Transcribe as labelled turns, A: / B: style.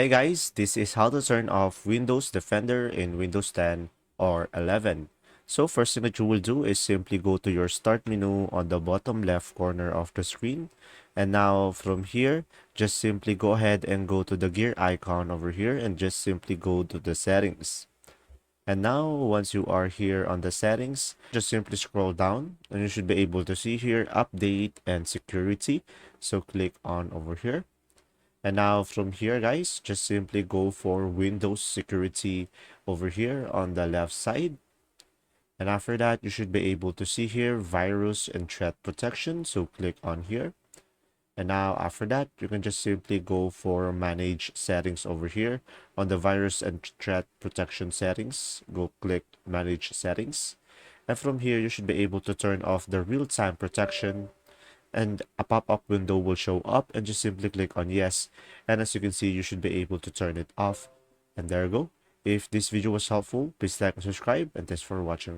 A: Hey guys, this is how to turn off Windows Defender in Windows 10 or 11. So first thing that you will do is simply go to your start menu on the bottom left corner of the screen. And now from here, just simply go ahead and go to the gear icon over here and just simply go to the settings. And now once you are here on the settings, just simply scroll down and you should be able to see here update and security. So click on over here. And now from here, guys, just simply go for Windows Security over here on the left side. And after that, you should be able to see here virus and threat protection. So click on here. And now after that, you can just simply go for manage settings over here on the virus and threat protection settings. Go click manage settings. And from here, you should be able to turn off the real-time protection and a pop-up window will show up and just simply click on yes, and as you can see you should be able to turn it off. And there you go. If this video was helpful, please like and subscribe, and thanks for watching.